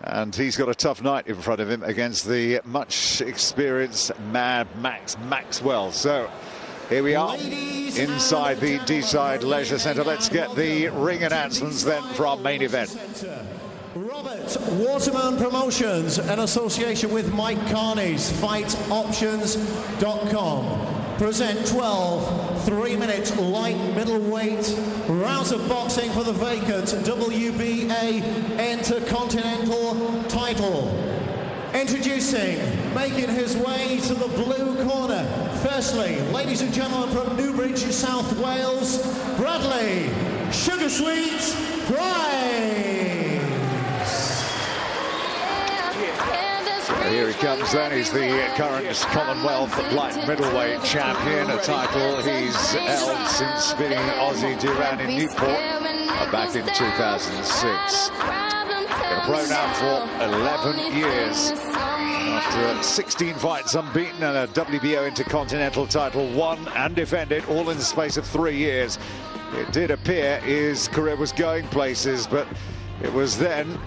And he's got a tough night in front of him against the much experienced Mad Max Maxwell. So here we are inside the D-side Leisure Centre. Let's get the ring announcements then for our main event. Robert Waterman Promotions, in association with Mike Carney's FightOptions.com, present 12 3-minute light middleweight rounds of boxing for the vacant WBA Intercontinental title. Introducing, making his way to the blue corner, firstly, ladies and gentlemen, from Newbridge, South Wales, Bradley Sugar Sweet Pryce. Here he comes then. He's the current Commonwealth light middleweight champion, a title he's held since beating Ozzy Duran in Newport back in 2006. Been a pro now for 11 years. After 16 fights unbeaten and a WBO Intercontinental title won and defended all in the space of 3 years. It did appear his career was going places, but it was then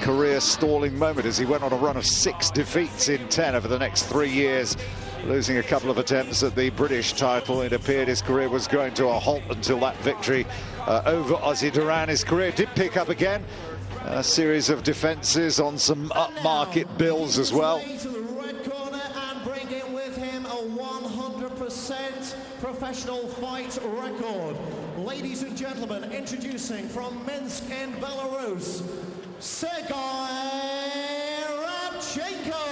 career stalling moment as he went on a run of 6 defeats in 10 over the next 3 years, losing a couple of attempts at the British title. It appeared his career was going to a halt until that victory over Ozzy Duran. His career did pick up again, a series of defenses on some upmarket bills as well. To the red corner and bring in with him a 100% professional fight record. Ladies and gentlemen, introducing from Minsk in Belarus, Sergey Rabchenko.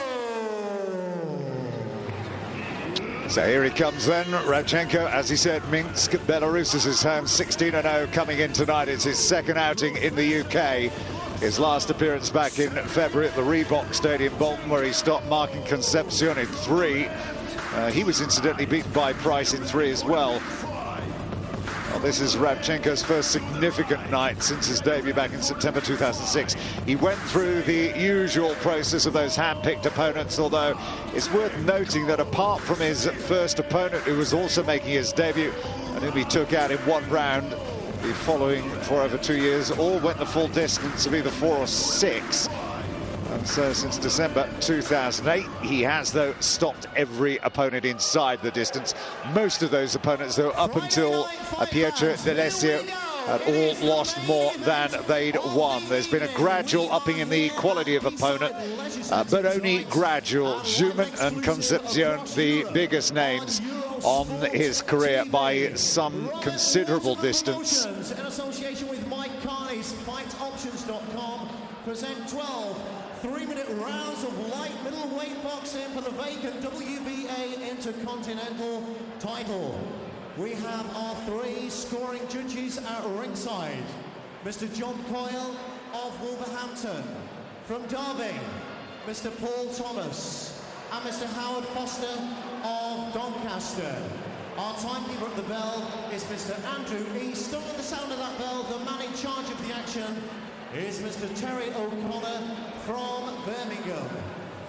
So here he comes then, Rabchenko, as he said, Minsk, Belarus is his home, 16-0 coming in tonight. It's his second outing in the UK. His last appearance back in February at the Reebok Stadium, Bolton, where he stopped Martin Concepcion in 3. He was incidentally beaten by Pryce in 3 as well. Well, this is Rabchenko's first significant night since his debut back in September 2006. He went through the usual process of those hand-picked opponents, although it's worth noting that apart from his first opponent, who was also making his debut and whom he took out in 1 round, the following for over 2 years, all went the full distance of either 4 or 6. And so since December 2008, he has, though, stopped every opponent inside the distance. Most of those opponents, though, up until Pietro D'Alessio, had all lost more than they'd won. There's been a gradual upping in the quality of opponent, but only gradual. Schumann and Concepcion, the biggest names on his career by some considerable distance. In association with Mike Carney's FightOptions.com, present 12 3-minute rounds of light middleweight boxing for the vacant WBA Intercontinental title. We have our 3 scoring judges at ringside. Mr. John Coyle of Wolverhampton. From Derby, Mr. Paul Thomas and Mr. Howard Foster of Doncaster. Our timekeeper at the bell is Mr. Andrew East. Still at the sound of that bell, the man in charge of the action is Mr. Terry O'Connor from Birmingham.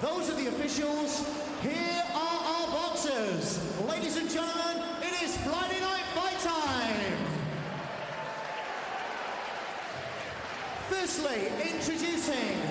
Those are the officials. Here are our boxers. Ladies and gentlemen, it is Friday night fight time. Firstly, introducing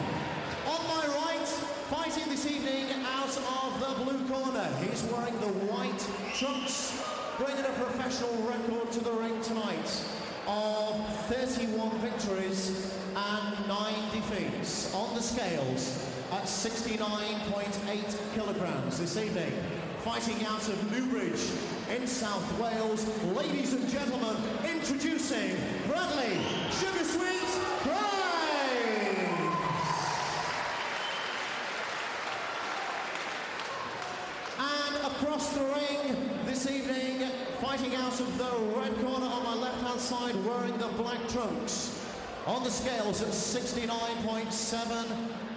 on my right, fighting this evening out of the blue corner. He's wearing the white trunks, bringing a professional record to the ring tonight of 31 victories and 9 defeats on the scales at 69.8 kilograms this evening. Fighting out of Newbridge in South Wales, ladies and gentlemen, introducing Bradley Sugar Sweet Pryce. And across the ring this evening, fighting out of the red corner on my left-hand side, wearing the black trunks. On the scales at 69.7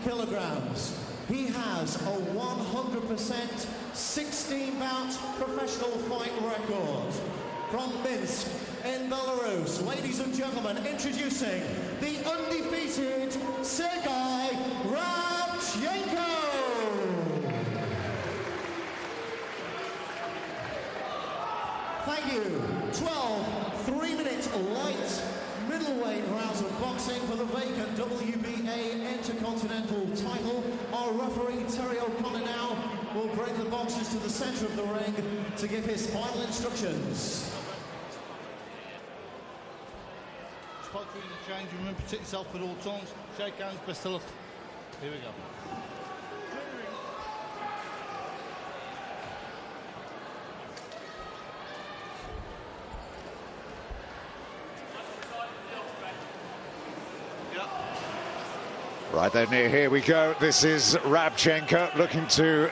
kilograms. He has a 100% 16-bout professional fight record. From Minsk in Belarus, ladies and gentlemen, introducing the undefeated Sergey Rabchenko. Thank you. 12 3-minute light middleweight rounds of boxing for the vacant WBA Intercontinental title. Our referee, Terry O'Connor, now will bring the boxers to the centre of the ring to give his final instructions. Spot through the change, remember, protect yourself at all times. Shake hands, best of luck. Here we go. Right then, here we go. This is Rabchenko looking to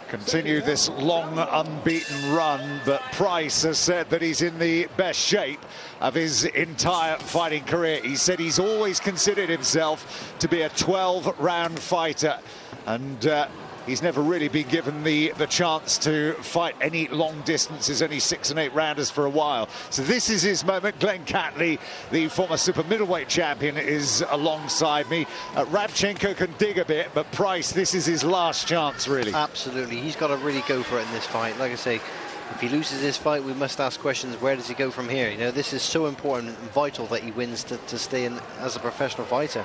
continue this long unbeaten run, but Pryce has said that he's in the best shape of his entire fighting career. He said he's always considered himself to be a 12-round fighter, and he's never really been given the chance to fight any long distances, only 6 and 8 rounders for a while. So this is his moment. Glenn Catley, the former super middleweight champion, is alongside me. Rabchenko can dig a bit, but Pryce, this is his last chance, really. Absolutely, he's got to really go for it in this fight. Like I say, if he loses this fight, we must ask questions, where does he go from here? You know, this is so important and vital that he wins to stay in as a professional fighter.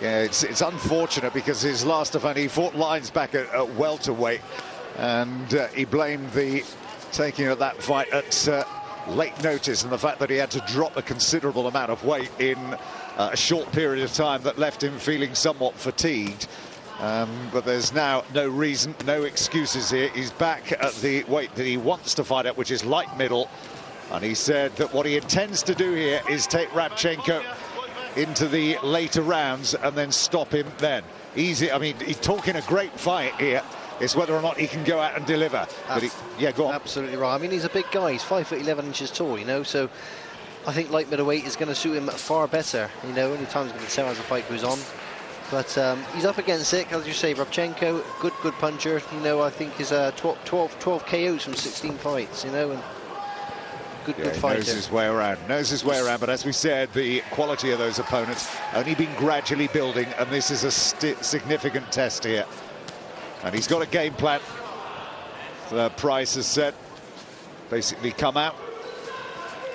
Yeah, it's unfortunate because his last event, he fought lines back at welterweight, and he blamed the taking of that fight at late notice and the fact that he had to drop a considerable amount of weight in a short period of time that left him feeling somewhat fatigued. But there's now no reason, no excuses here. He's back at the weight that he wants to fight at, which is light middle, and he said that what he intends to do here is take Rabchenko into the later rounds and then stop him then. Easy. I mean, he's talking a great fight here. It's whether or not he can go out and deliver. But yeah, go on. Absolutely right. I mean, he's a big guy. He's 5'11" tall, you know, so I think light middleweight is going to suit him far better. You know, only time's going to tell as the fight goes on. But he's up against it, as you say. Rabchenko, good puncher. You know, I think he's 12 KOs from 16 fights, you know, and good fighter. Knows his way around, but as we said, the quality of those opponents only been gradually building, and this is a significant test here. And he's got a game plan. Pryce has said, basically come out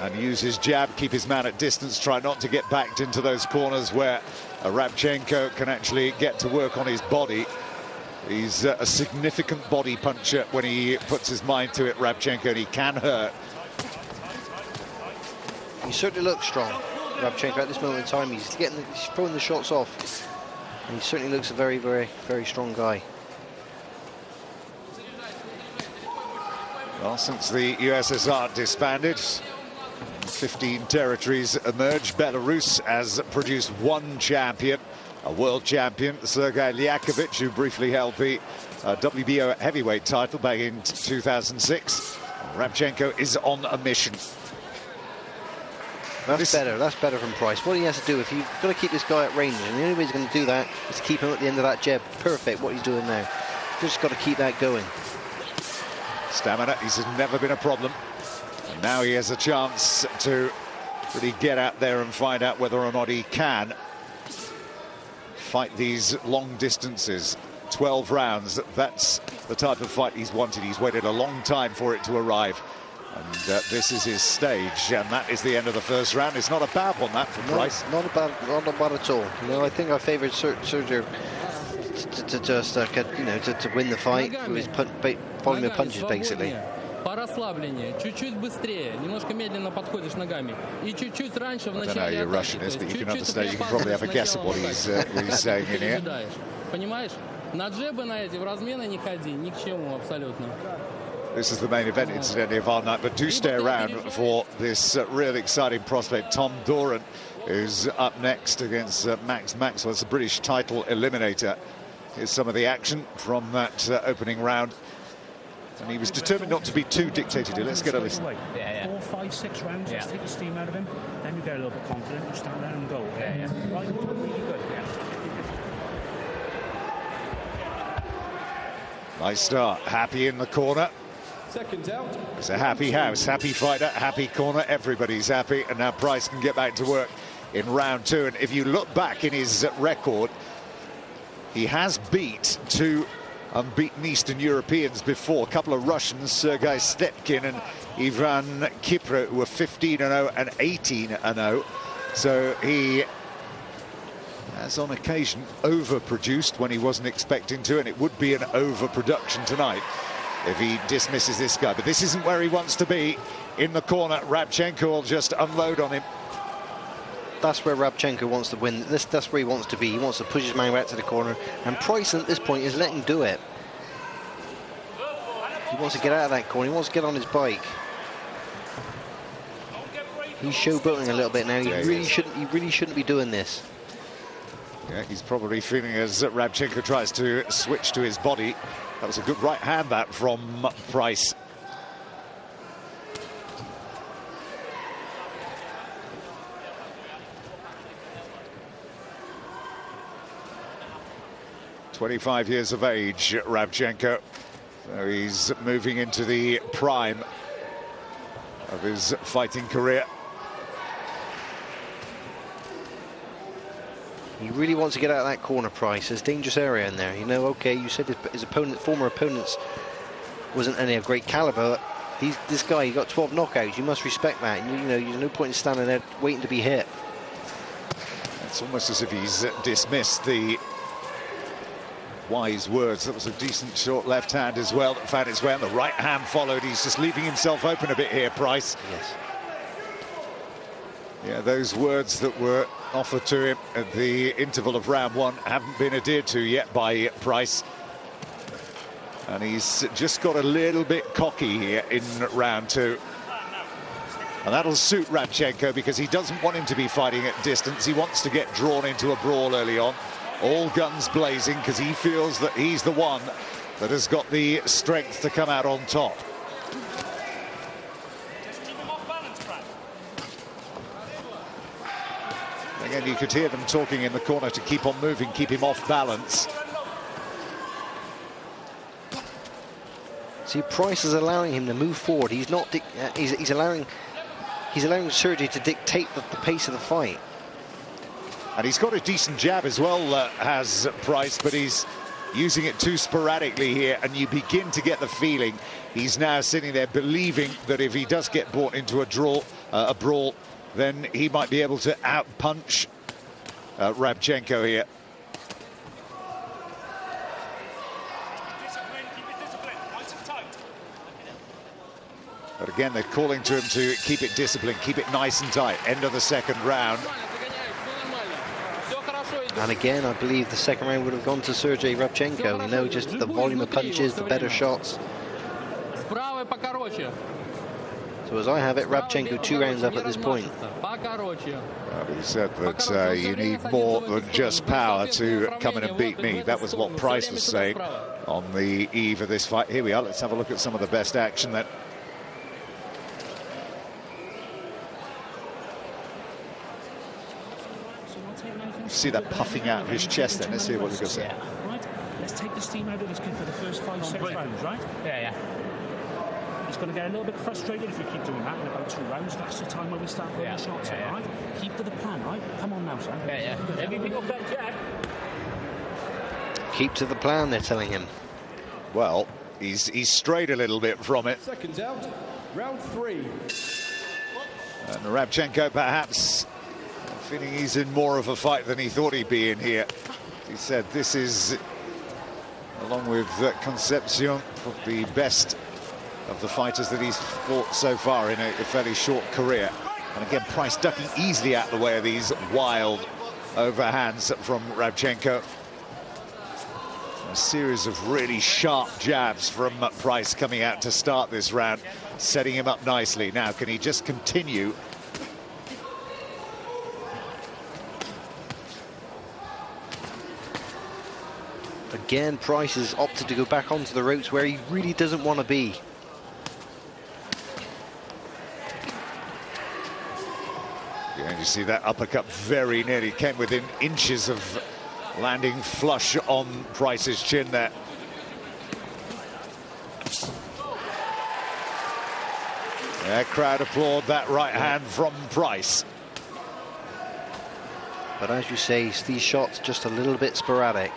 and use his jab, keep his man at distance, try not to get backed into those corners where Rabchenko can actually get to work on his body. He's a significant body puncher when he puts his mind to it, Rabchenko, and he can hurt. He certainly looks strong, Rabchenko, at this moment in time. He's throwing the shots off, and he certainly looks a very, very, very strong guy. Well, since the USSR disbanded, 15 territories emerged. Belarus has produced one champion, a world champion, Sergey Liakovich, who briefly held the WBO heavyweight title back in 2006. Rabchenko is on a mission. That's better from Pryce. What he has to do, if you've got to keep this guy at range, and the only way he's going to do that is to keep him at the end of that jab. Perfect, what he's doing now. Just got to keep that going. Stamina, he's never been a problem. And now he has a chance to really get out there and find out whether or not he can fight these long distances. 12 rounds, that's the type of fight he's wanted. He's waited a long time for it to arrive. And this is his stage, and that is the end of the first round. It's not a bad one, that, for Pryce. Not a bad at all. You know, I think I favoured Sergey to just get, you know, to win the fight with his following the punches, basically. I don't know how you're Russian is, but you can understand. You can probably have a guess at what he's saying in here. This is the main event, incidentally, of our night, but do stay around for this really exciting prospect. Tom Doran is up next against Max Maxwell. It's a British title eliminator. Here's some of the action from that opening round. And he was determined not to be too dictated. Let's get a listen. 4, 5, 6 rounds, let's take the steam out of him. Then you get a little bit confident, you stand there and go. Right, really good, Nice start. Happy in the corner. Seconds out. It's a happy house, happy fighter, happy corner. Everybody's happy, and now Pryce can get back to work in round 2. And if you look back in his record, he has beat 2 unbeaten Eastern Europeans before. A couple of Russians, Sergey Stepkin and Ivan Kipro, who were 15-0 and 18-0. So he has on occasion overproduced when he wasn't expecting to, and it would be an overproduction tonight if he dismisses this guy. But this isn't where he wants to be. In the corner, Rabchenko will just unload on him. That's where Rabchenko wants to win. That's where he wants to be. He wants to push his man back to the corner, and Pryce at this point is letting him do it. He wants to get out of that corner. He wants to get on his bike. He's showboating a little bit now. He really shouldn't be doing this. Yeah, he's probably feeling as Rabchenko tries to switch to his body. That was a good right hand that from Pryce. "25 years of age, Rabchenko. So he's moving into the prime of his fighting career. He really wants to get out of that corner, Pryce. There's dangerous area in there. You know, okay, you said his former opponents wasn't any of great caliber. This guy, he got 12 knockouts. You must respect that. And, you know, there's no point in standing there waiting to be hit. It's almost as if he's dismissed the wise words. That was a decent short left hand as well that found its way, and the right hand followed. He's just leaving himself open a bit here, Pryce. Yes. Yeah, those words that were offered to him at the interval of round one haven't been adhered to yet by Pryce. And he's just got a little bit cocky here in round two. And that'll suit Rabchenko, because he doesn't want him to be fighting at distance. He wants to get drawn into a brawl early on. All guns blazing, because he feels that he's the one that has got the strength to come out on top. Again, you could hear them talking in the corner to keep on moving, keep him off balance. See, Pryce is allowing him to move forward. He's not. He's allowing Sergey to dictate the pace of the fight. And he's got a decent jab as well, has Pryce, but he's using it too sporadically here, and you begin to get the feeling he's now sitting there believing that if he does get brought into a brawl, then he might be able to out-punch Rabchenko here. But again, they're calling to him to keep it disciplined, keep it nice and tight. End of the second round. And again, I believe the second round would have gone to Sergey Rabchenko. You know, just the volume of punches, the better shots. So as I have it, Rabchenko 2 rounds up at this point. He said that you need more than just power to come in and beat me. That was what Pryce was saying on the eve of this fight. Here we are. Let's have a look at some of the best action then. See that puffing out of his chest then. Let's see what he's going to say. Right, let's take the steam out of this kid for the first 5-6 rounds, right? Yeah. He's going to get a little bit frustrated if we keep doing that in about 2 rounds. That's the time where we start putting the shots in, right? Keep to the plan, right? Come on now, son. Everything will come, Jack. Keep to the plan, they're telling him. Well, he's strayed a little bit from it. Seconds out, round 3. And Rabchenko perhaps feeling he's in more of a fight than he thought he'd be in here. He said this is, along with Concepcion, the best of the fighters that he's fought so far in a fairly short career. And again, Pryce ducking easily out the way of these wild overhands from Rabchenko. A series of really sharp jabs from Pryce coming out to start this round, setting him up nicely. Now, can he just continue? Again, Pryce has opted to go back onto the ropes where he really doesn't want to be. Yeah, and you see that uppercut very nearly came within inches of landing flush on Pryce's chin there. Yeah, crowd applaud that right hand from Pryce. But as you say, these shots just a little bit sporadic.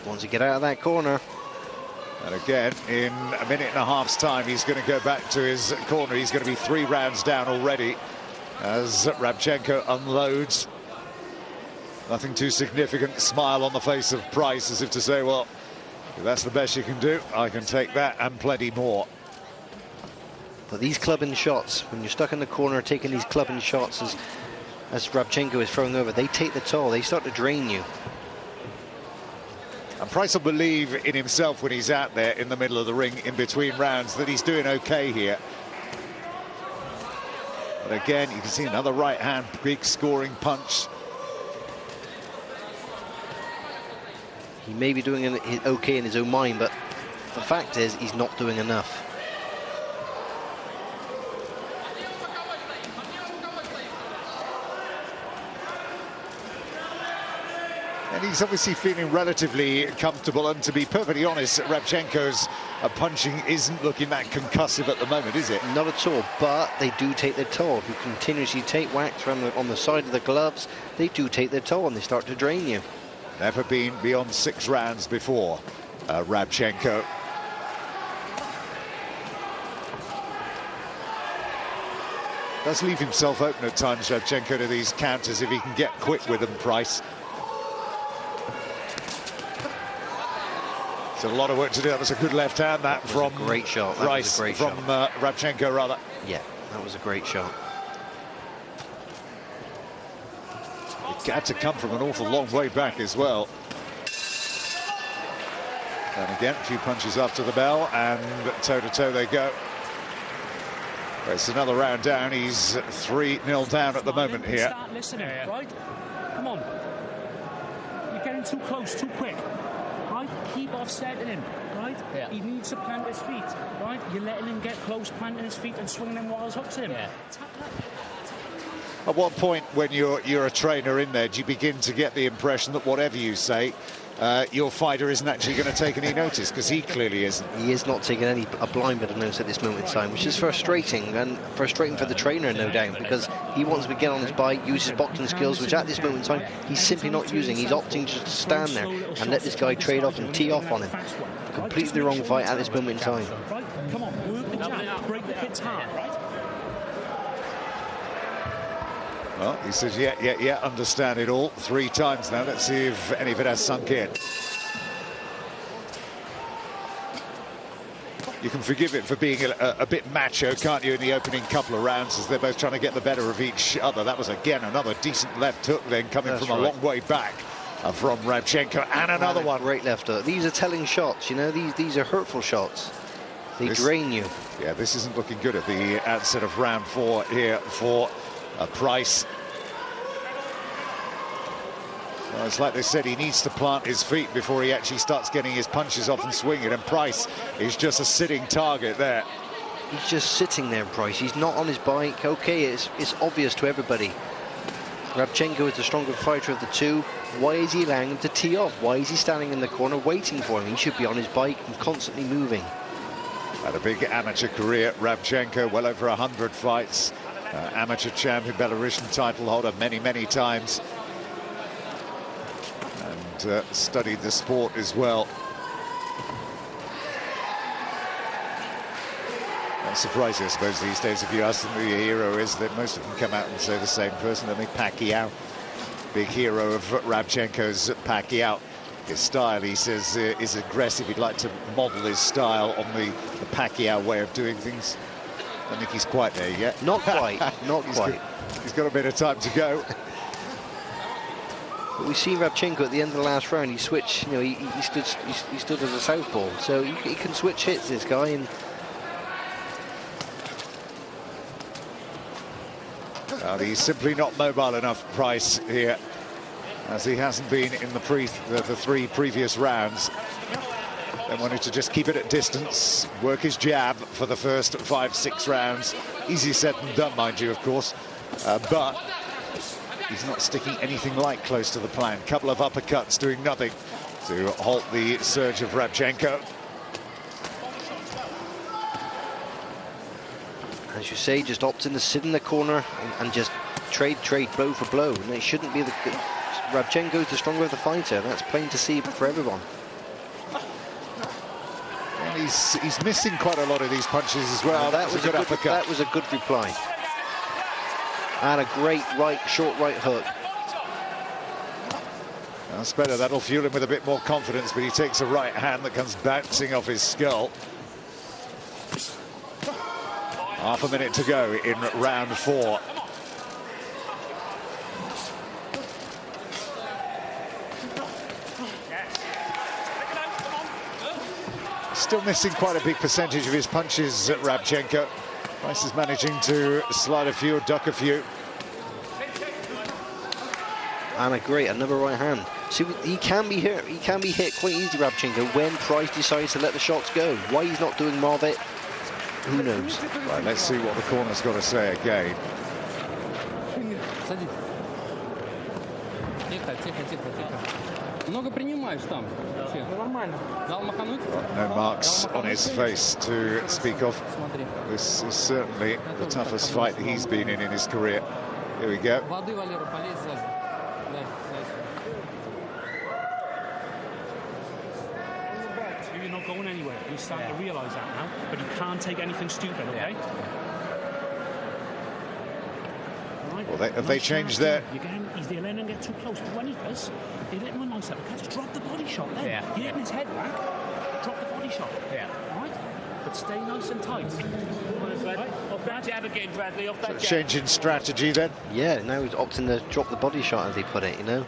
Wants to get out of that corner. And again, in a minute and a half's time, he's going to go back to his corner. He's going to be 3 rounds down already as Rabchenko unloads. Nothing too significant. Smile on the face of Pryce, as if to say, well, if that's the best you can do, I can take that and plenty more. But these clubbing shots, when you're stuck in the corner taking these clubbing shots as Rabchenko is throwing over, they take the toll. They start to drain you. And Pryce will believe in himself when he's out there in the middle of the ring in between rounds that he's doing okay here. But again, you can see another right hand, big scoring punch. He may be doing okay in his own mind, but the fact is he's not doing enough. And he's obviously feeling relatively comfortable, and to be perfectly honest, Rabchenko's punching isn't looking that concussive at the moment, is it? Not at all, but they do take their toll. If you continuously take whacks on the side of the gloves, they do take their toll and they start to drain you. Never been beyond 6 rounds before, Rabchenko. Does leave himself open at times, Rabchenko, to these counters if he can get quick with them, Pryce. It's a lot of work to do. That was a good left hand, that from a great shot. Pryce, from Rabchenko, rather. Yeah, that was a great shot. It had to come from an awful long way back as well. And again, a few punches after the bell, and toe-to-toe they go. It's another round down. He's 3-0 down at the moment here. Start listening, right? Come on. You're getting too close, too quick. Right? Keep offsetting him, right? Yeah. He needs to plant his feet, right? You're letting him get close, planting his feet and swinging them while his hooks him. Yeah. At what point, when you're a trainer in there, do you begin to get the impression that whatever you say, your fighter isn't actually going to take any notice? Because he clearly isn't. He is not taking a blind bit of notice at this moment in time, which is frustrating, and frustrating for the trainer, no doubt, because he wants to get on his bike, use his boxing skills, which at this moment in time he's simply not using. He's opting just to stand there and let this guy trade off and tee off on him. Completely the wrong fight at this moment in time. Right? Come on, work the jab, break the kid's heart, right? Well, he says, yeah, understand it all 3 times now. Let's see if any of it has sunk in. You can forgive it for being a bit macho, can't you, in the opening couple of rounds, as they're both trying to get the better of each other. That was, again, another decent left hook then coming from a long way back from Rabchenko, and another one. Great left hook. These are telling shots, you know, these are hurtful shots. They drain you. Yeah, this isn't looking good at the outset of round 4 here for Pryce. Well, it's like they said, he needs to plant his feet before he actually starts getting his punches off and swinging, and Pryce is just a sitting target there. He's just sitting there, Pryce. He's not on his bike. Okay, it's obvious to everybody. Rabchenko is the stronger fighter of the two. Why is he allowing him to tee off? Why is he standing in the corner waiting for him? He should be on his bike and constantly moving. Had a big amateur career, Rabchenko, well over 100 fights. Amateur champion, Belarusian title holder many times. And studied the sport as well. Not surprising, I suppose, these days, if you ask them who your hero is, that most of them come out and say the same person. I mean, Pacquiao, big hero of Rabchenko's, Pacquiao. His style, he says, is aggressive. He'd like to model his style on the Pacquiao way of doing things. I don't think he's quite there yet. Not quite, not quite. He's got a bit of time to go. But we've seen Rabchenko at the end of the last round. He switched, you know, he stood as a southpaw, so he can switch hits, this guy. And he's simply not mobile enough, Pryce, here, as he hasn't been in the 3 previous rounds. They wanted to just keep it at distance, work his jab for the first 5-6 rounds. Easy said and done, mind you, of course. But he's not sticking anything like close to the plan. Couple of uppercuts doing nothing to halt the surge of Rabchenko. as you say, just opting to sit in the corner and just trade blow for blow. And it shouldn't be the... Rabchenko's the stronger of the fighter. That's plain to see for everyone. he's missing quite a lot of these punches as well. That was a good uppercut. That was a good reply. And a great short right hook. That's better. That'll fuel him with a bit more confidence, but he takes a right hand that comes bouncing off his skull. Half a minute to go in round 4. Still missing quite a big percentage of his punches at Rabchenko. Pryce is managing to slide a few, duck a few. And another right hand. See, he can be hit. He can be hit quite easily, Rabchenko, when Pryce decides to let the shots go. Why he's not doing more of it, who knows? Right, let's see what the corner's got to say again. No marks on his face to speak of. This is certainly the toughest fight he's been in his career. Here we go. You're not going anywhere. You're starting to realise that now, but you can't take anything stupid, okay? Well, have they changed their... He's letting him get too close, but when he does, they let him a nice uppercut. Drop the body shot then. Yeah. You're hitting his head back. Drop the body shot. Yeah. Right? But stay nice and tight. Right? Off that jab again, Bradley. Off that jab. Change in strategy then? Yeah, now he's opting to drop the body shot, as they put it, you know?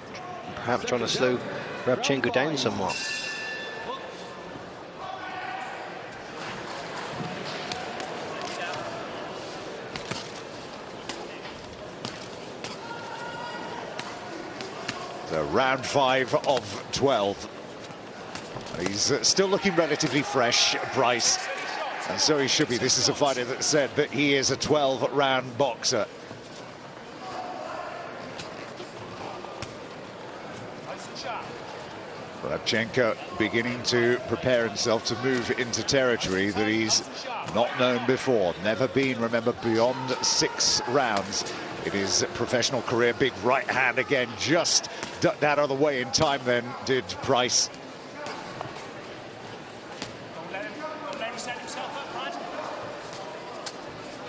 Perhaps trying to slow Rabchenko down somewhat. So round 5 of 12. He's still looking relatively fresh, Pryce, and so he should be. This is a fighter that said that he is a 12-round boxer. Rabchenko beginning to prepare himself to move into territory that he's not known before. Never been, remember, beyond 6 rounds in his professional career. Big right hand again, just ducked out of the way in time then, did Pryce.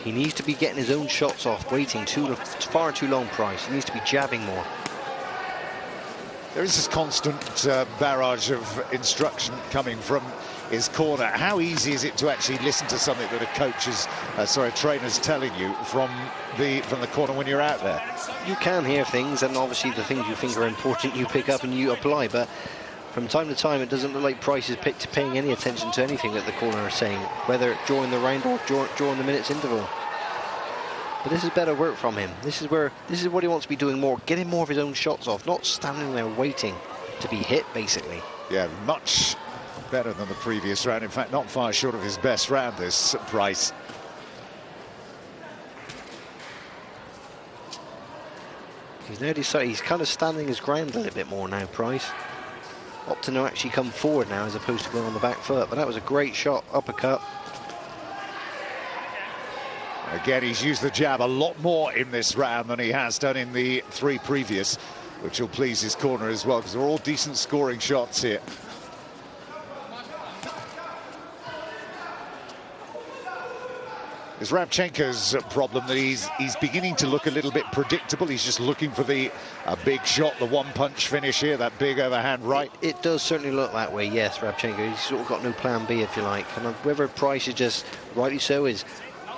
He needs to be getting his own shots off, waiting far too long, Pryce. He needs to be jabbing more. There is this constant barrage of instruction coming from his corner. How easy is it to actually listen to something that a coach is, trainer's telling you from the corner when you're out there? You can hear things, and obviously the things you think are important you pick up and you apply, but from time to time it doesn't look like Pryce is paying any attention to anything that the corner is saying, whether during the round or during the minutes interval. But this is better work from him. This is what he wants to be doing more, getting more of his own shots off, not standing there waiting to be hit, basically. Yeah, much better than the previous round. In fact, not far short of his best round, this Pryce. He's now decided he's kind of standing his ground a little bit more now, Pryce. Opting to actually come forward now as opposed to going on the back foot. But that was a great shot, uppercut. Again, he's used the jab a lot more in this round than he has done in the 3 previous, which will please his corner as well, because they're all decent scoring shots here. It's Rabchenko's problem that he's beginning to look a little bit predictable. He's just looking for a big shot, the one-punch finish here, that big overhand right. It does certainly look that way, yes, Rabchenko. He's sort of got no plan B, if you like. And whether Pryce is just, rightly so, is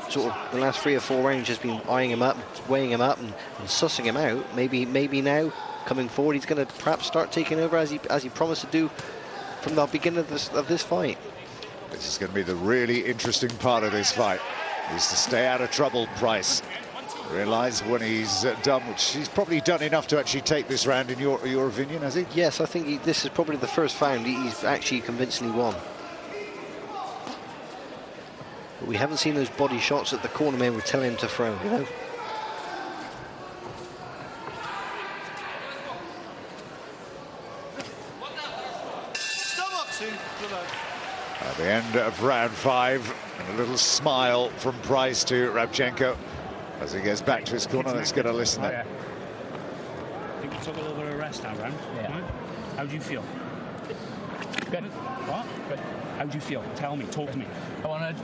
sort of the last 3 or 4 rounds just been eyeing him up, weighing him up and sussing him out. Maybe now, coming forward, he's going to perhaps start taking over as he promised to do from the beginning of this fight. This is going to be the really interesting part of this fight. Is to stay out of trouble, Pryce. Realise when he's done, which he's probably done enough to actually take this round, in your opinion, has he? Yes, I think this is probably the first round he's actually convincingly won. But we haven't seen those body shots that the cornermen were telling him to throw, you know? At the end of round 5, and a little smile from Pryce to Rabchenko as he gets back to his corner. Let's get a listen there. I think we took a little bit of a rest that round. Yeah. Right? How do you feel? Good. What? Good. How do you feel? Tell me. Talk to me. I want to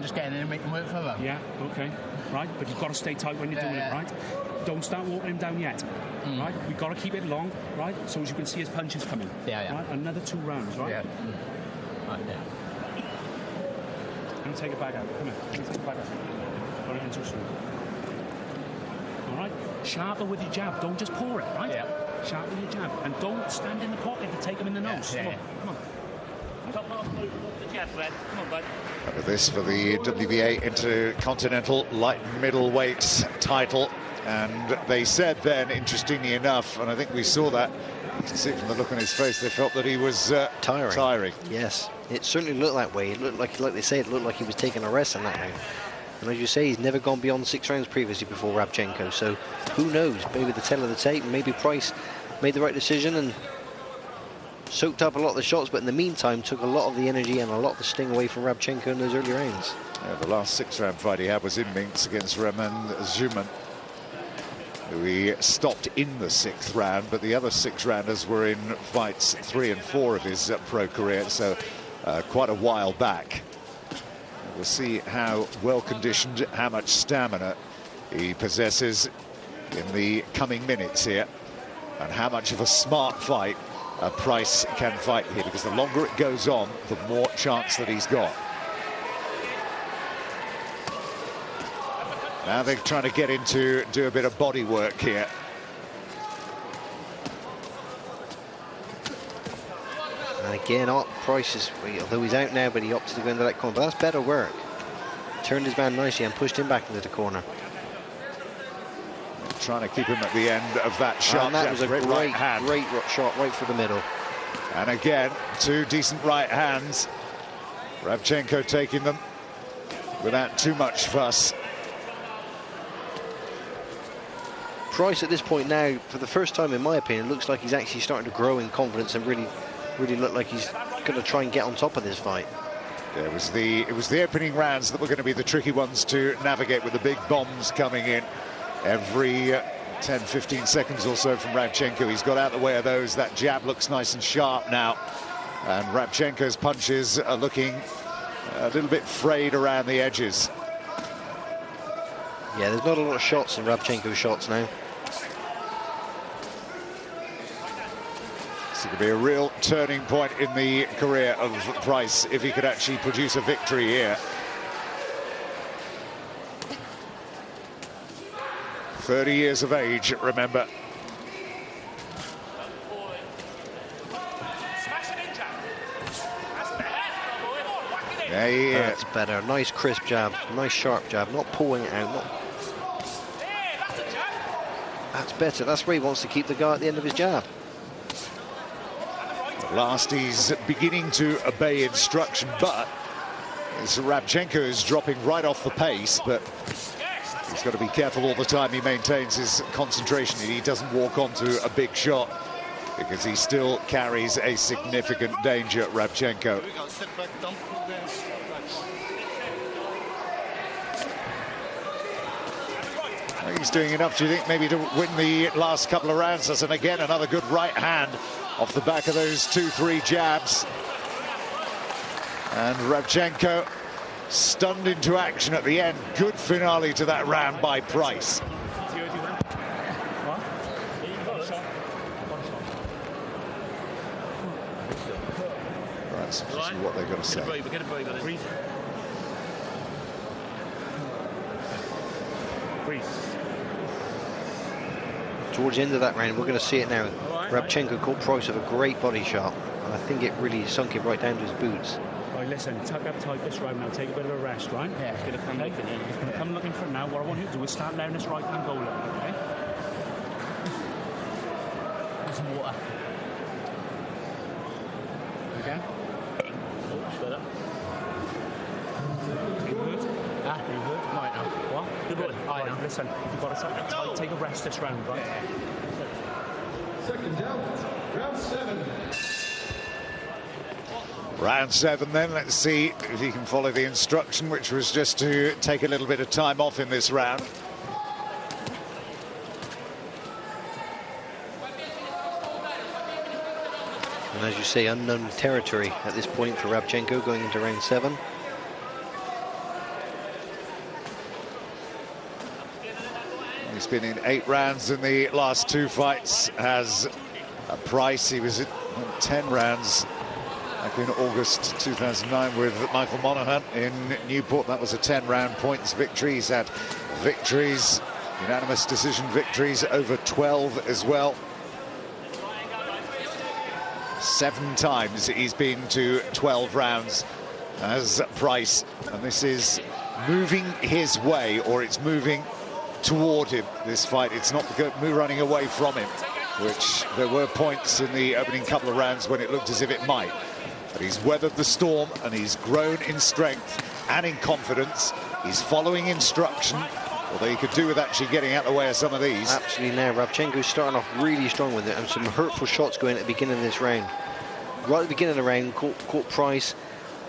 just get in and make them work for them. Yeah, okay. Right, but you've got to stay tight when you're doing it, right? Don't start walking him down yet. Right? We've got to keep it long, right? So as you can see his punches coming. Yeah. Right? Another 2 rounds, right? Yeah. Right, yeah. And take it back out. Come here. Take it back out. Got it into a swing. All right? Sharper with your jab. Don't just pour it, right? Yeah. Sharp with your jab. And don't stand in the pocket to take him in the nose. Yeah, Come on. Top off the jab, Fred. Come on, bud. With this for the WBA Intercontinental Light Middleweight title. And they said then, interestingly enough, and I think we saw that, you can see it from the look on his face, they felt that he was tiring. Yes, it certainly looked that way. It looked like they say, it looked like he was taking a rest in that round. And as you say, he's never gone beyond 6 rounds previously before Rabchenko. So who knows? Maybe the tale of the tape, maybe Pryce made the right decision and soaked up a lot of the shots, but in the meantime took a lot of the energy and a lot of the sting away from Rabchenko in those early rounds. Yeah, the last 6-round fight he had was in Minsk against Roman Zuman, who he stopped in the 6th round, but the other 6-rounders were in fights 3 and 4 of his pro career, so quite a while back. We'll see how well conditioned, how much stamina he possesses in the coming minutes here, and how much of a smart fight Pryce can fight here, because the longer it goes on, the more chance that he's got. Now they're trying to get into do a bit of body work here. And again, Pryce is, although he's out now, but he opted to go into that corner. But that's better work. Turned his man nicely and pushed him back into the corner. Trying to keep him at the end of that shot. And that was a great shot right through the middle. And again, 2 decent right hands. Rabchenko taking them without too much fuss. Pryce at this point now, for the first time in my opinion, looks like he's actually starting to grow in confidence and really look like he's going to try and get on top of this fight. Yeah, it was the opening rounds that were going to be the tricky ones to navigate, with the big bombs coming in every 10-15 seconds or so from Rabchenko. He's got out the way of those. That jab looks nice and sharp now, and Rabchenko's punches are looking a little bit frayed around the edges. Yeah, there's not a lot of shots in Rabchenko's shots now. This could be a real turning point in the career of Pryce if he could actually produce a victory here. 30 years of age, remember. Yeah, he is. That's better. Nice crisp jab, nice sharp jab, not pulling it out. That's better. That's where he wants to keep the guy at the end of his jab. At last, he's beginning to obey instruction, but Rabchenko is dropping right off the pace, but he's got to be careful all the time he maintains his concentration and he doesn't walk onto a big shot, because he still carries a significant danger, Rabchenko. He's doing enough, do you think, maybe to win the last couple of rounds? And again, another good right hand off the back of those 2-3 jabs. And Rabchenko stunned into action at the end. Good finale to that round by Pryce. Right, so see what they've got to say. Breathe. Towards the end of that round, we're going to see it now. Rabchenko caught Pryce with a great body shot, and I think it really sunk him right down to his boots. Right, listen, tuck up tight this round now, take a bit of a rest, right? Yeah, he's going to come looking in. He's going to come looking for it now. What I want you to do is start down this right hand goal, okay? There's some water. Again? Oh, shut up. You hurt? Ah, you hurt? Right now. What? Good boy. Right, Now. listen, you've got to start tight, take a rest this round, right? Second down, round 7. Round 7 then, let's see if he can follow the instruction, which was just to take a little bit of time off in this round. And as you say, unknown territory at this point for Rabchenko going into round 7. He's been in 8 rounds in the last 2 fights. As Pryce, he was in 10 rounds back in August 2009 with Michael Monaghan in Newport. That was a 10-round points victory. He's had victories, unanimous decision victories, over 12 as well. 7 times he's been to 12 rounds as Pryce, and this is moving his way, or it's moving toward him, this fight. It's not running away from him, which there were points in the opening couple of rounds when it looked as if it might. But he's weathered the storm, and he's grown in strength and in confidence. He's following instruction, although he could do with actually getting out of the way of some of these. Absolutely. Now Rabchenko's starting off really strong with it, and some hurtful shots going at the beginning of this round. Right at the beginning of the round, caught Pryce,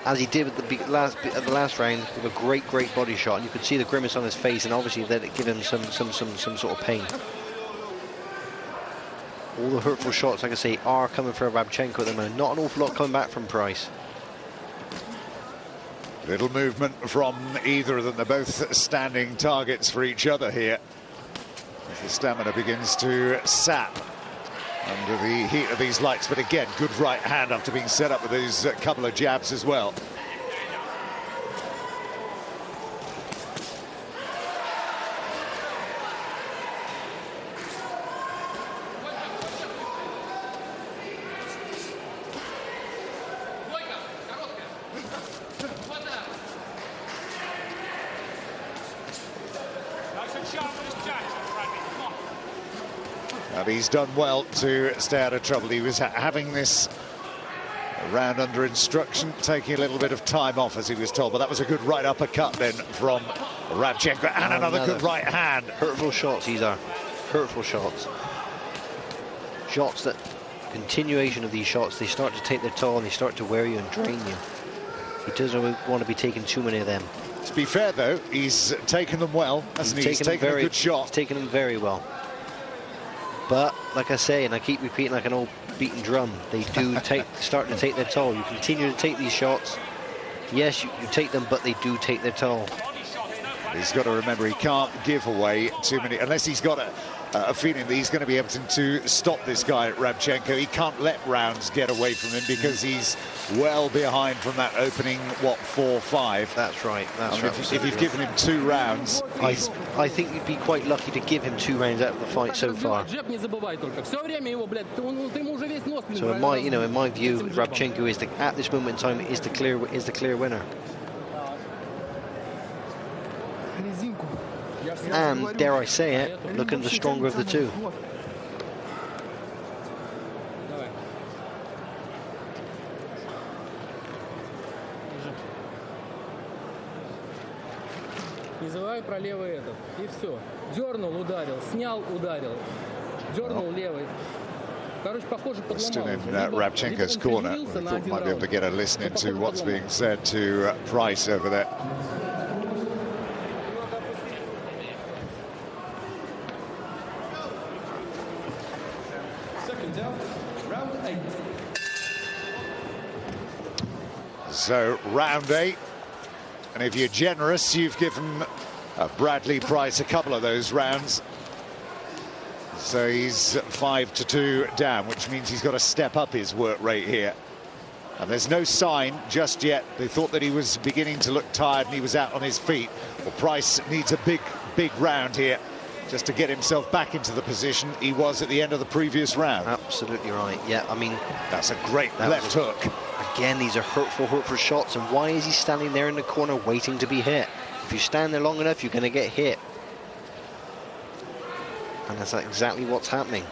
as he did at the last round, with a great body shot, and you could see the grimace on his face, and obviously let it give him some sort of pain. All the hurtful shots, like I say, are coming for Rabchenko at the moment. Not an awful lot coming back from Pryce. Little movement from either of them. They're both standing targets for each other here. As the stamina begins to sap under the heat of these lights. But again, good right hand after being set up with those couple of jabs as well. And he's done well to stay out of trouble. He was having this round under instruction, taking a little bit of time off, as he was told. But that was a good right uppercut then from Rabchenko, and another good right hand. Hurtful shots, these are. Hurtful shots. Shots that, continuation of these shots, they start to take their toll and they start to wear you and drain you. He doesn't want to be taking too many of them. To be fair, though, he's taken them well, hasn't he? He's taken a good shot. He's taken them very well. But, like I say, and I keep repeating like an old beaten drum, they do start to take their toll. You continue to take these shots. Yes, you take them, but they do take their toll. He's got to remember he can't give away too many, unless he's got a feeling that he's going to be able to stop this guy, Rabchenko. He can't let rounds get away from him because he's well behind from that opening, 4-5. That's right. That's right. If you've given him 2 rounds, I think you'd be quite lucky to give him 2 rounds out of the fight so far. So in my view, Rabchenko is at this moment in time is the clear winner. And dare I say it, looking the stronger of the two. Низовая про левый этот. И все. Дернул, ударил. Снял, ударил. Дернул левый. Короче, похоже, still in Rabchenko's corner. We thought might be able to get a listen into what's being said to Pryce over there. Second down, round 8. So, round 8. And if you're generous, you've given Bradley Pryce a couple of those rounds. So he's 5-2 down, which means he's got to step up his work rate here. And there's no sign just yet. They thought that he was beginning to look tired and he was out on his feet. Well, Pryce needs a big round here just to get himself back into the position he was at the end of the previous round. Absolutely right. Yeah, I mean, that's a great left hook. Again, these are hurtful shots. And why is he standing there in the corner waiting to be hit? If you stand there long enough, you're going to get hit. And that's exactly what's happening.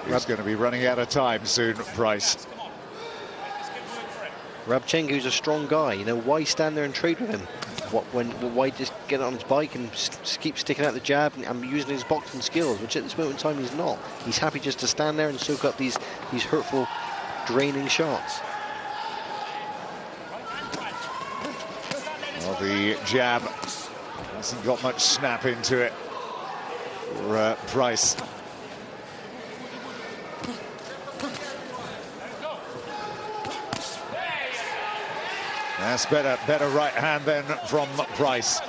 He's going to be running out of time soon, Pryce. Rabchenko's a strong guy. You know, why stand there and trade with him? Why just get on his bike and keep sticking out the jab and using his boxing skills, which at this moment in time he's not. He's happy just to stand there and soak up these hurtful, draining shots. Well, the jab hasn't got much snap into it for Pryce. That's better right hand then from Pryce.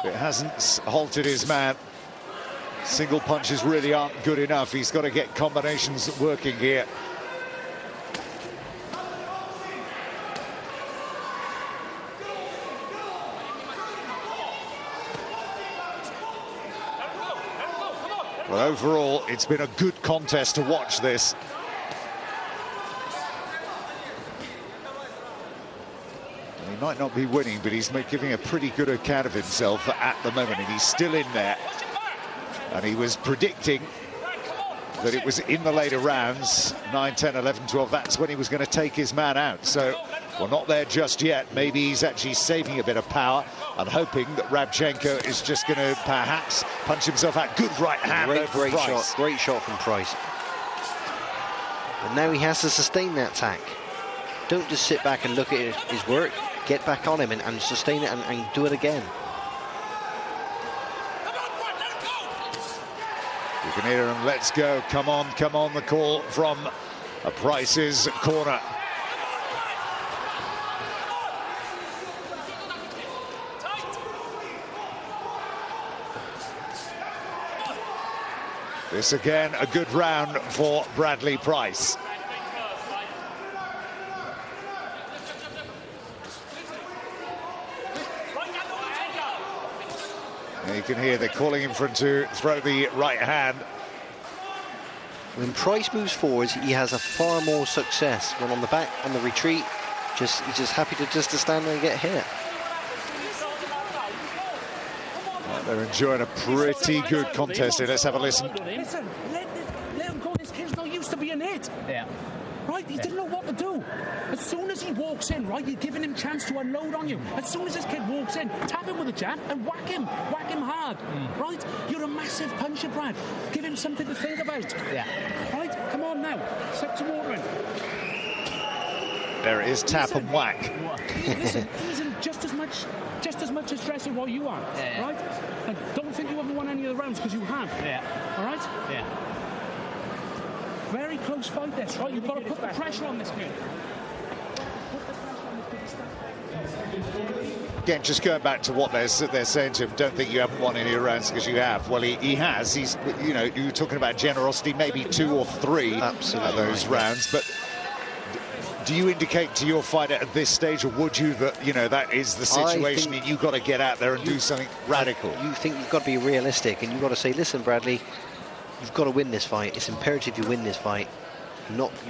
It hasn't halted his man. Single punches really aren't good enough. He's got to get combinations working here. Well, overall, it's been a good contest to watch this. He might not be winning, but he's giving a pretty good account of himself at the moment, and he's still in there. And he was predicting that it was in the later rounds, 9, 10, 11, 12, that's when he was going to take his man out. So we're not there just yet. Maybe he's actually saving a bit of power and hoping that Rabchenko is just going to perhaps punch himself out. Good right hand. Great shot from Pryce. But now he has to sustain that attack. Don't just sit back and look at his work. Get back on him and sustain it and do it again. You can hear him, let's go, come on, the call from Pryce's corner. This again, a good round for Bradley Pryce. You can hear they're calling him for him to throw the right hand. When Pryce moves forwards, he has a far more success. When on the back, on the retreat, he's just happy to stand there and get hit. Well, they're enjoying a pretty good contest here. Let's have a listen. Listen, let him go. This kid's not used to being hit. Yeah. Right, he didn't know what to do. As soon as he walks in, right, you're giving him chance to unload on you. As soon as this kid walks in, tap him with a jab and whack him hard. Right, you're a massive puncher, Brad. Give him something to think about. Yeah. Right, come on now, suck some water in. There it is, tap and whack. Listen, he's in just as much stress as what you are. Yeah. Right, and don't think you haven't won any of the rounds because you have. Yeah. All right. Yeah. Very close fight this, right? You've got to put the pressure on this kid. Again, just going back to what they're saying to him, don't think you haven't won any rounds because you have. Well, he has. He's, you know, you were talking about generosity, maybe 2 or 3 of those rounds. But do you indicate to your fighter at this stage, or would you, that, you know, that is the situation and you've got to get out there and do something radical? You think you've got to be realistic, and you've got to say, listen, Bradley, you've got to win this fight. It's imperative you win this fight.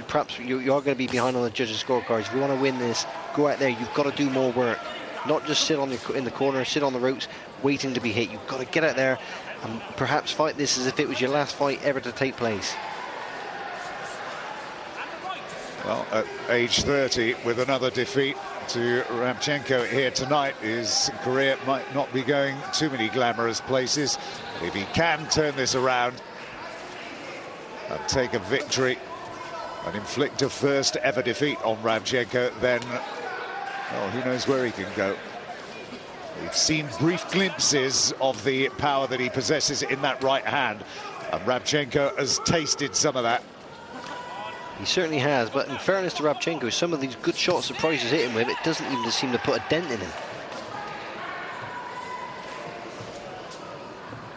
Perhaps you are going to be behind on the judges' scorecards. If you want to win this, go out there. You've got to do more work. Not just sit in the corner, sit on the ropes, waiting to be hit. You've got to get out there and perhaps fight this as if it was your last fight ever to take place. Well, at age 30, with another defeat to Rabchenko here tonight, his career might not be going too many glamorous places. If he can turn this around and take a victory and inflict a first ever defeat on Rabchenko, then, well, who knows where he can go. We've seen brief glimpses of the power that he possesses in that right hand, and Rabchenko has tasted some of that. He certainly has, but in fairness to Rabchenko, some of these good shots that Pryce is hitting with, it doesn't even seem to put a dent in him.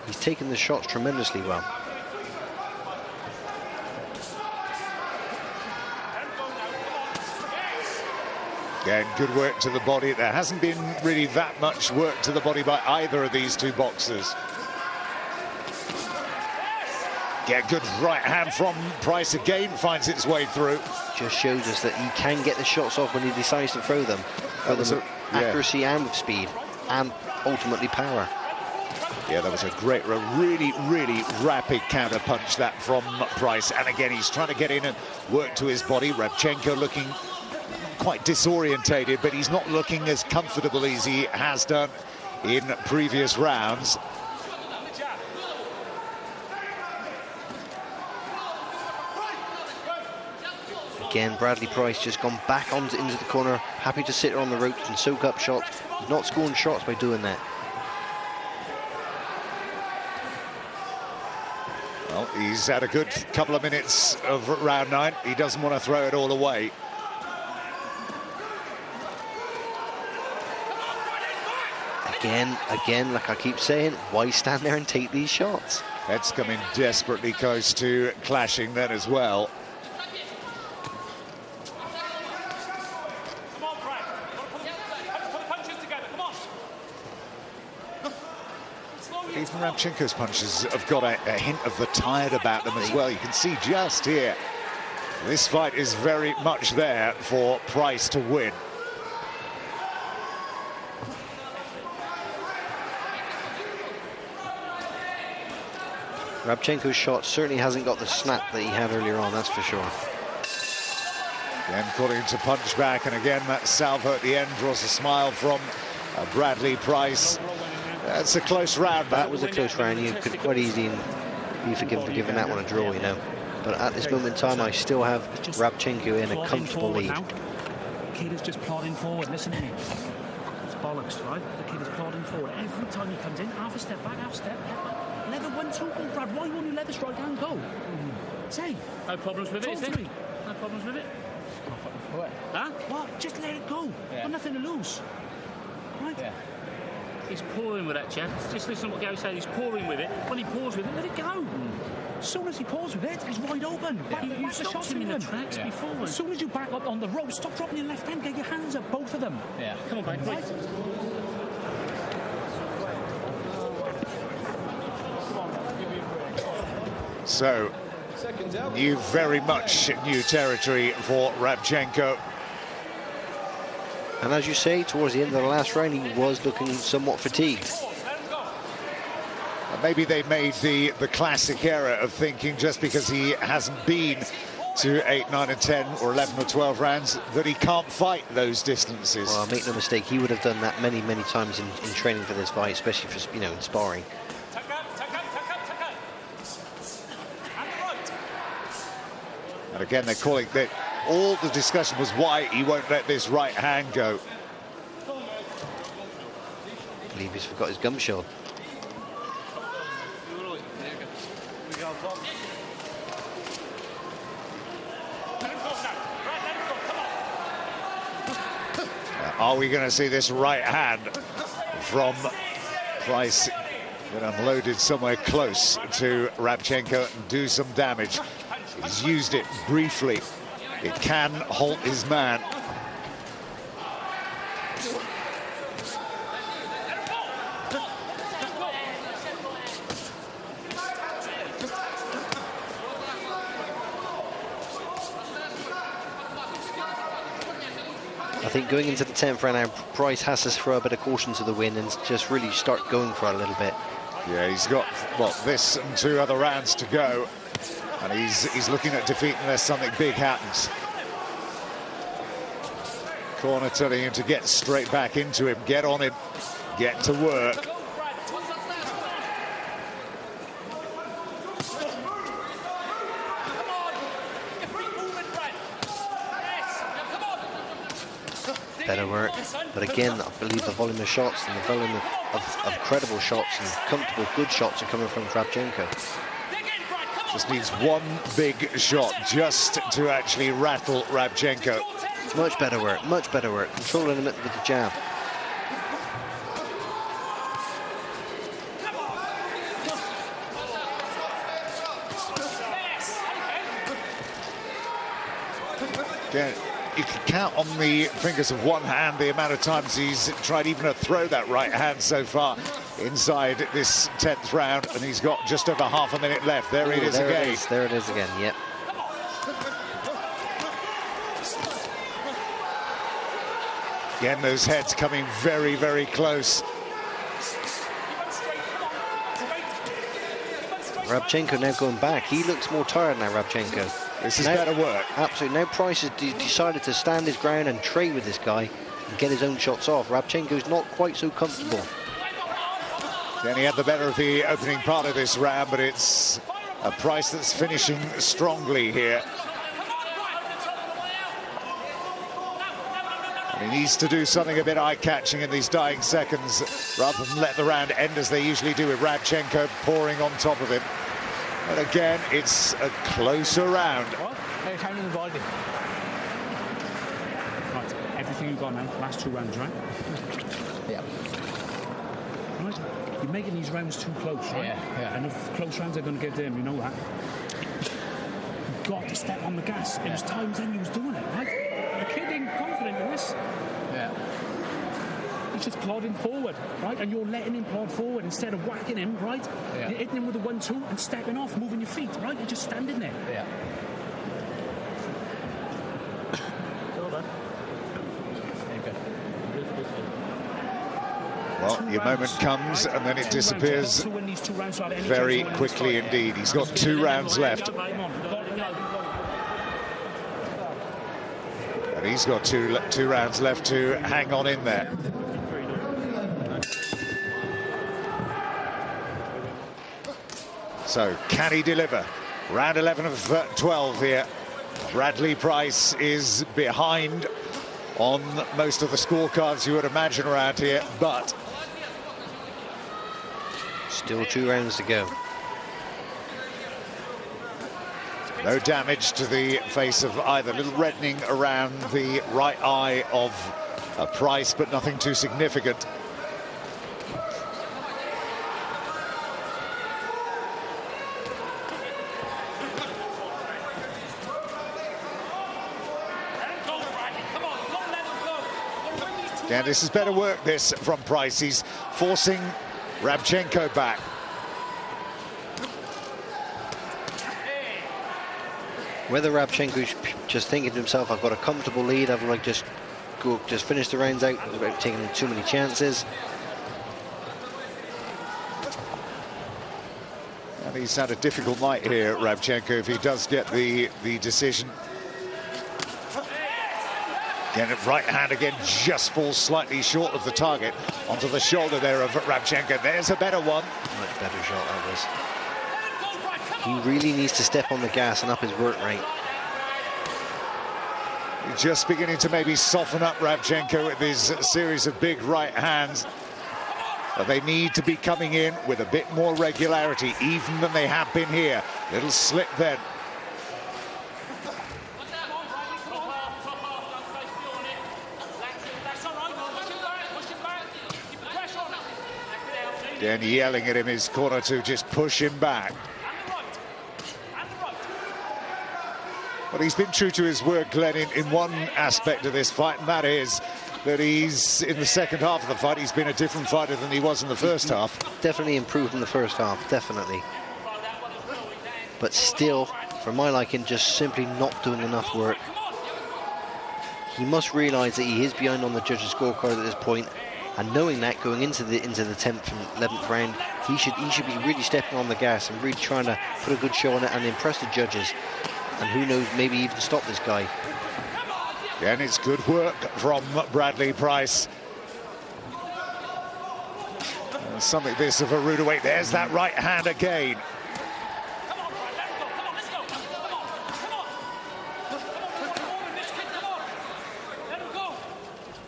He's taken the shots tremendously well. Again, good work to the body. There hasn't been really that much work to the body by either of these two boxers. Yeah, good right hand from Pryce again, finds its way through. Just shows us that he can get the shots off when he decides to throw them. With accuracy and with speed, and ultimately power. Yeah, that was a great, really rapid counter punch that from Pryce. And again, he's trying to get in and work to his body. Rabchenko looking quite disorientated, but he's not looking as comfortable as he has done in previous rounds. Again, Bradley Pryce just gone back into the corner, happy to sit on the ropes and soak up shots. He's not scoring shots by doing that. Well, he's had a good couple of minutes of round 9. He doesn't want to throw it all away. Again, like I keep saying, why stand there and take these shots? Heads coming desperately close to clashing then as well. Come on, Pryce. Put the punches together. Come on. Even Rabchenko's punches have got a hint of the tired about them as well. You can see just here, this fight is very much there for Pryce to win. Rabchenko's shot certainly hasn't got the snap that he had earlier on, that's for sure. Again, calling to punch back, and again that salvo at the end draws a smile from Bradley Pryce. That's a close round. That was a close round. You could quite easily be forgiven for giving that one a draw, you know. But at this moment in time, I still have Rabchenko in a comfortable lead. The kid is just plodding forward. Listen to me. It's bollocks, right? The kid is plodding forward. Every time he comes in, half a step back, half a step back. Leather 1-2, oh, Brad, why won't you let the strike down go? Say. No problems with it, is there? No problems with it? What? Huh? What? Just let it go. Yeah. Got nothing to lose. Right? Yeah. He's pouring with that, Chad. Just listen to what Gary said. He's pouring with it. When he pours with it, let it go. As soon as he paws with it, it's wide open. You stopped him in the tracks before. As soon as you back up on the rope, stop dropping your left hand, get your hands up, both of them. Yeah. Come on, mate. Right. So, very much new territory for Rabchenko. And as you say, towards the end of the last round, he was looking somewhat fatigued. Maybe they made the classic error of thinking just because he hasn't been to 8, 9 and 10 or 11 or 12 rounds that he can't fight those distances. Well, make no mistake, he would have done that many times in training for this fight, especially for, you know, in sparring. And again, they're calling that all the discussion was why he won't let this right hand go. I believe he's forgot his gum shield. Are we going to see this right hand from Pryce get unloaded somewhere close to Rabchenko and do some damage? He's used it briefly. It can halt his man. I think going into the 10th round now, Pryce has to throw a bit of caution to the wind and just really start going for it a little bit. Yeah, he's got, well, this and 2 other rounds to go. And he's looking at defeat unless something big happens. Corner telling him to get straight back into him, get on him, get to work. Better work, but again, I believe the volume of shots and the volume of credible shots and comfortable, good shots are coming from Rabchenko. Just needs one big shot just to actually rattle Rabchenko. Much better work, controlling him with the jab. Again, you can count on the fingers of one hand the amount of times he's tried even to throw that right hand so far inside this 10th round, and he's got just over half a minute left. There it is again. There it is again, yep. Again, those heads coming very close. Rabchenko now going back. He looks more tired now, Rabchenko. This is better work. Absolutely. Now Pryce has decided to stand his ground and trade with this guy and get his own shots off. Rabchenko's not quite so comfortable. Then he had the better of the opening part of this round, but it's a Pryce that's finishing strongly here. And he needs to do something a bit eye-catching in these dying seconds rather than let the round end as they usually do with Rabchenko pouring on top of him. And again, it's a closer round. Hey, hand in the body. Right, everything you've got now, last 2 rounds, right? Yeah. right? You're making these rounds too close, right? Yeah. And if close rounds are going to get them, you know that. You've got to step on the gas. It was times then he was doing it, right? The kid ain't confident in this. Yeah. He's just plodding forward, right? And you're letting him plod forward instead of whacking him, right? Yeah. You're hitting him with a 1-2 and stepping off, moving your feet, right? You're just standing there. Yeah. Well, your moment comes and then it disappears very quickly indeed. He's got 2 rounds left. And he's got two rounds left to hang on in there. So, can he deliver? Round 11 of 12 here. Bradley Pryce is behind on most of the scorecards you would imagine around here, but still 2 rounds to go. No damage to the face of either. A little reddening around the right eye of Pryce, but nothing too significant. Yeah, this is better work, this, from Pryce. He's forcing Rabchenko back. Whether Rabchenko's just thinking to himself, I've got a comfortable lead, I've like just finish the rounds out without taking too many chances. And he's had a difficult night here, Rabchenko, if he does get the decision. Again, right hand again just falls slightly short of the target onto the shoulder there of Rabchenko. There's a better one. Much better shot that was. He really needs to step on the gas and up his work rate. Just beginning to maybe soften up Rabchenko with his series of big right hands. But they need to be coming in with a bit more regularity, even than they have been here. Little slip then. Again, yelling at him, his corner to just push him back. But he's been true to his word, Glenn, in one aspect of this fight, and that is that he's, in the second half of the fight, he's been a different fighter than he was in the first half. Definitely improved in the first half, definitely. But still, for my liking, just simply not doing enough work. He must realise that he is behind on the judges' scorecard at this point, and knowing that going into the 10th and 11th round, he should be really stepping on the gas and really trying to put a good show on it and impress the judges. And who knows, maybe even stop this guy. And it's good work from Bradley Pryce. Something this of a rude away. There's that right hand again.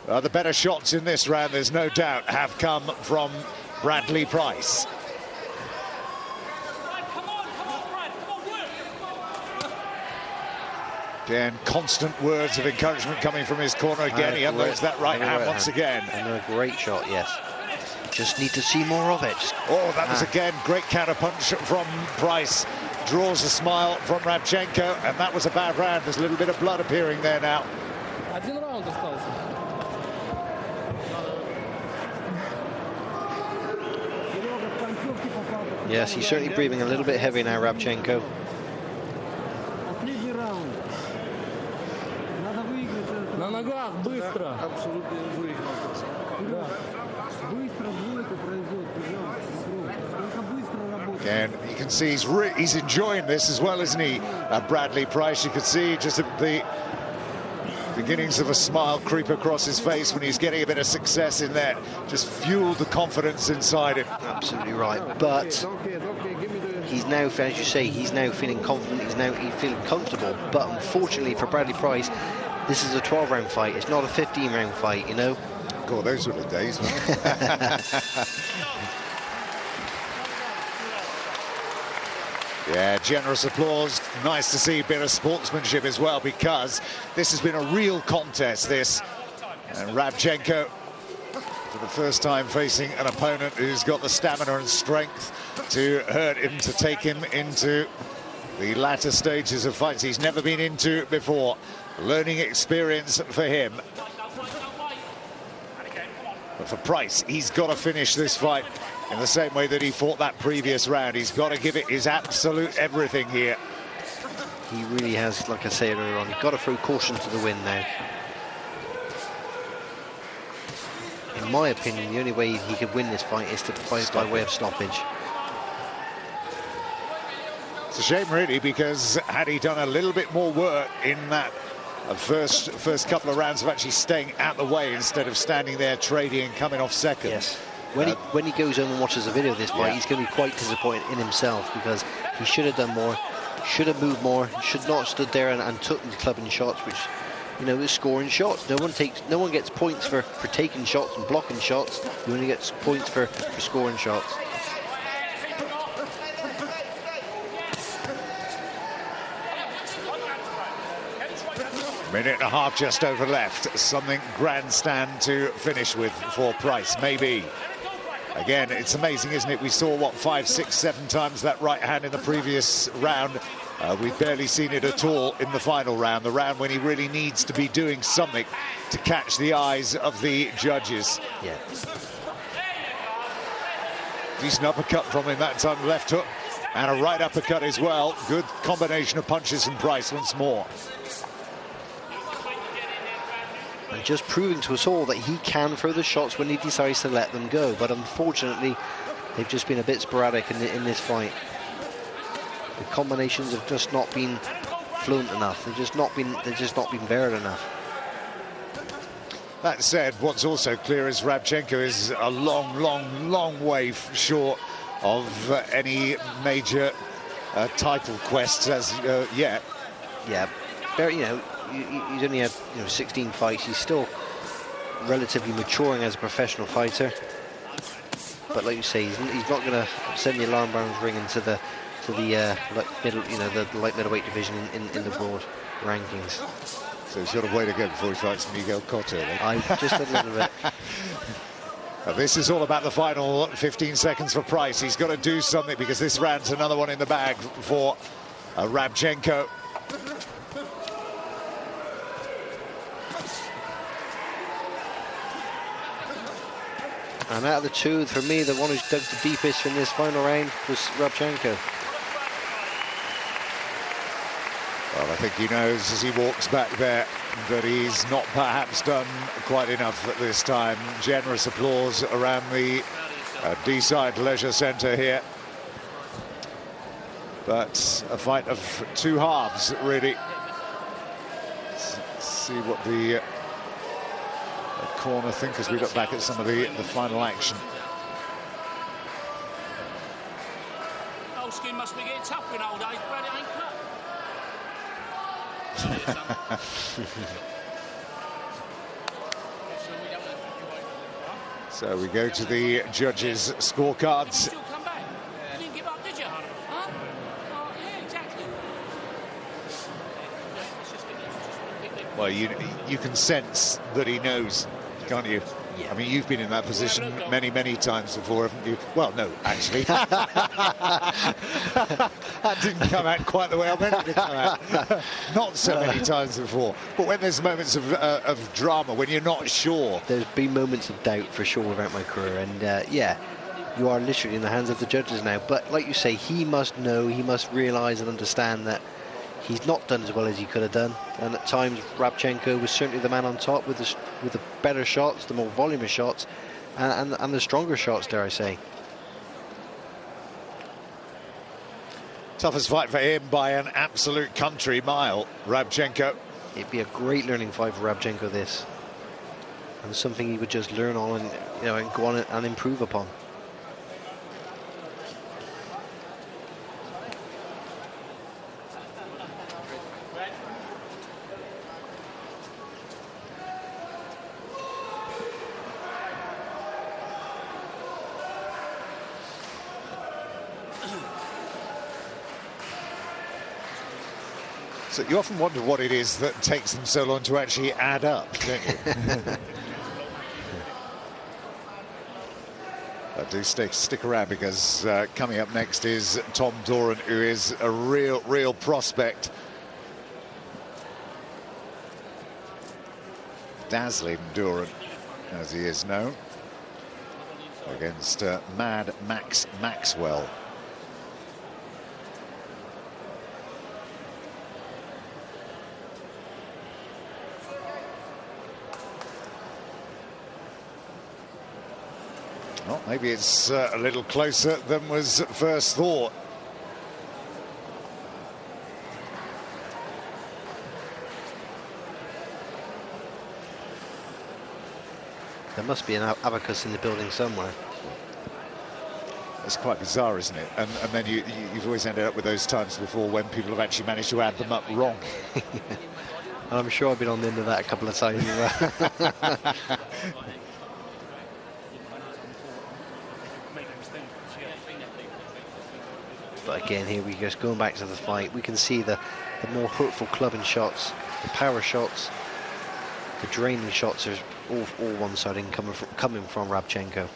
The better shots in this round, there's no doubt, have come from Bradley Pryce. Again, constant words of encouragement coming from his corner again. He unloads that right hand once again. And a great shot, yes. Just need to see more of it. Oh, that was again great counter punch from Pryce. Draws a smile from Rabchenko, and that was a bad round. There's a little bit of blood appearing there now. Один раунд остался. Yes, he's certainly breathing a little bit heavy now, Rabchenko. На ногах, быстро. Абсолютно выиграл. Быстро двойку производит, только быстро работает. Again, you can see he's enjoying this as well, isn't he, Bradley Pryce? You can see just the beginnings of a smile creep across his face when he's getting a bit of success in there. Just fueled the confidence inside him. Absolutely right, but he's now, as you say, he's now feeling confident, he's feeling comfortable. But unfortunately for Bradley Pryce, this is a 12-round fight. It's not a 15-round fight, you know. God, those were the days, man. Yeah, generous applause. Nice to see a bit of sportsmanship as well, because this has been a real contest, this. And Rabchenko for the first time facing an opponent who's got the stamina and strength to hurt him, to take him into the latter stages of fights he's never been into before. Learning experience for him. But for Pryce, he's got to finish this fight in the same way that he fought that previous round. He's got to give it his absolute everything here. He really has, like I said earlier on, he's got to throw caution to the wind now. In my opinion, the only way he could win this fight is to fight by way of stoppage. It's a shame, really, because had he done a little bit more work in that first couple of rounds of actually staying out the way instead of standing there trading and coming off second. Yes. When he goes home and watches the video of this fight, he's going to be quite disappointed in himself, because he should have done more, should have moved more, should not have stood there and took the clubbing shots, which, you know, is scoring shots. No one gets points for taking shots and blocking shots. You only get points for scoring shots. Minute and a half just over left. Something grandstand to finish with for Pryce, maybe. Again, it's amazing, isn't it? We saw, what, 5, 6, 7 times that right hand in the previous round. We've barely seen it at all in the final round, the round when he really needs to be doing something to catch the eyes of the judges. Yeah. Decent uppercut from him that time, left hook, and a right uppercut as well. Good combination of punches from Pryce once more. And just proving to us all that he can throw the shots when he decides to let them go. But unfortunately, they've just been a bit sporadic in this fight. The combinations have just not been fluent enough. They've just not been varied enough. That said, what's also clear is Rabchenko is a long way short of any major title quests as yet. Yeah, very, you know, he's only had 16 fights. He's still relatively maturing as a professional fighter. But like you say, he's not going to send the alarm bells ringing to the light middleweight division in the broad rankings. So he's got a way to go before he fights Miguel Cotto. Just a little bit. This is all about the final 15 seconds for Pryce. He's got to do something, because this round's another one in the bag for Rabchenko. And out of the two, for me, the one who's dug the deepest in this final round was Rabchenko. Well, I think he knows as he walks back there that he's not perhaps done quite enough at this time. Generous applause around the D-side leisure centre here. But a fight of two halves, really. Let's see what the corner think as we look back at some of the final action. Old skin must be getting tough in old age, but it ain't cut. So we go to the judges' scorecards. You come back. You didn't give up, did you? Huh? Oh, yeah, exactly. Well, you can sense that he knows, can't you? Yeah. I mean, you've been in that position many times before, haven't you? Well, no, actually. That didn't come out quite the way I meant it to come out. Not so many times before. But when there's moments of drama, when you're not sure. There's been moments of doubt for sure throughout my career, and yeah, you are literally in the hands of the judges now. But like you say, he must know, he must realise and understand that he's not done as well as he could have done, and at times Rabchenko was certainly the man on top with the better shots, the more voluminous shots, and the stronger shots, dare I say. Toughest fight for him by an absolute country mile, Rabchenko. It'd be a great learning fight for Rabchenko, this, and something he would just learn on and and go on and improve upon. So you often wonder what it is that takes them so long to actually add up, don't you? Do stick around, because coming up next is Tom Doran, who is a real prospect. Dazzling Doran, as he is known, against Mad Max Maxwell. Well, maybe it's a little closer than was at first thought. There must be an abacus in the building somewhere. It's quite bizarre, isn't it? And then you've always ended up with those times before when people have actually managed to add them up wrong. And I'm sure I've been on the end of that a couple of times. But again, here we go, going back to the fight, we can see the more hurtful clubbing shots, the power shots, the draining shots are all one-sided coming from Rabchenko.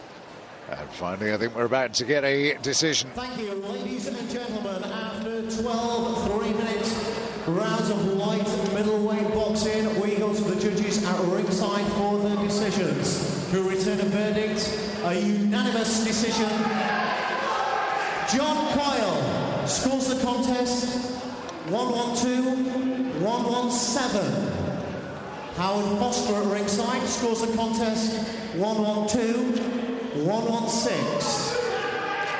And finally, I think we're about to get a decision. Thank you, ladies and gentlemen. After 12 3-minute rounds of light middleweight boxing, we go to the judges at ringside for the decisions, who return a verdict, a unanimous decision. John Coyle scores the contest 1-1-2, 1-1-7. Howard Foster at ringside scores the contest 1-1-2, 1-1-6.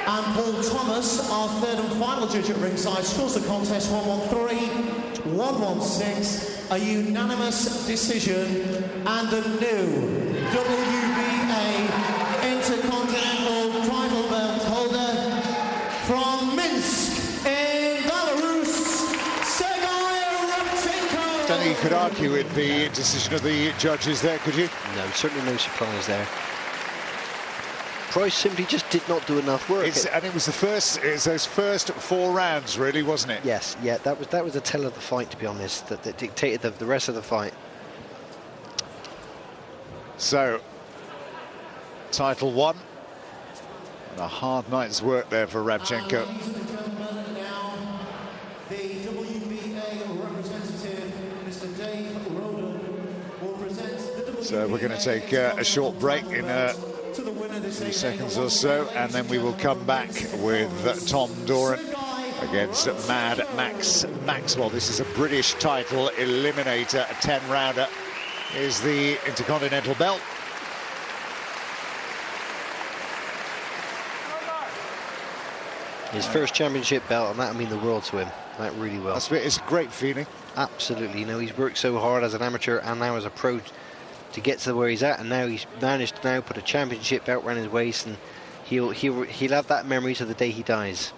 And Paul Thomas, our third and final judge at ringside, scores the contest 1-1-3, 1-1-6. A unanimous decision and a new WBA Intercontinental title belt holder from Minsk in Belarus, Sergey Rabchenko. Don't think you could argue with the decision of the judges there, could you? No, certainly no surprise there. Pryce simply just did not do enough work. And it was those first 4 rounds, really, wasn't it? Yes, yeah, that was the tell of the fight, to be honest, that dictated the rest of the fight. So, title won. And a hard night's work there for Rabchenko. Ladies and gentlemen, now the WBA representative, Mr. Dave Roden, will present the WBA. So we're going to take a short break in a few seconds or so, and then we will come back with Tom Doran against Mad Max Maxwell. This is a British title eliminator, a 10-rounder. Is the Intercontinental belt. His first championship belt, and that'll mean the world to him. That really will. It's a great feeling. Absolutely. You know, he's worked so hard as an amateur and now as a pro to get to where he's at, and now he's managed to now put a championship belt around his waist, and he'll have that memory to the day he dies.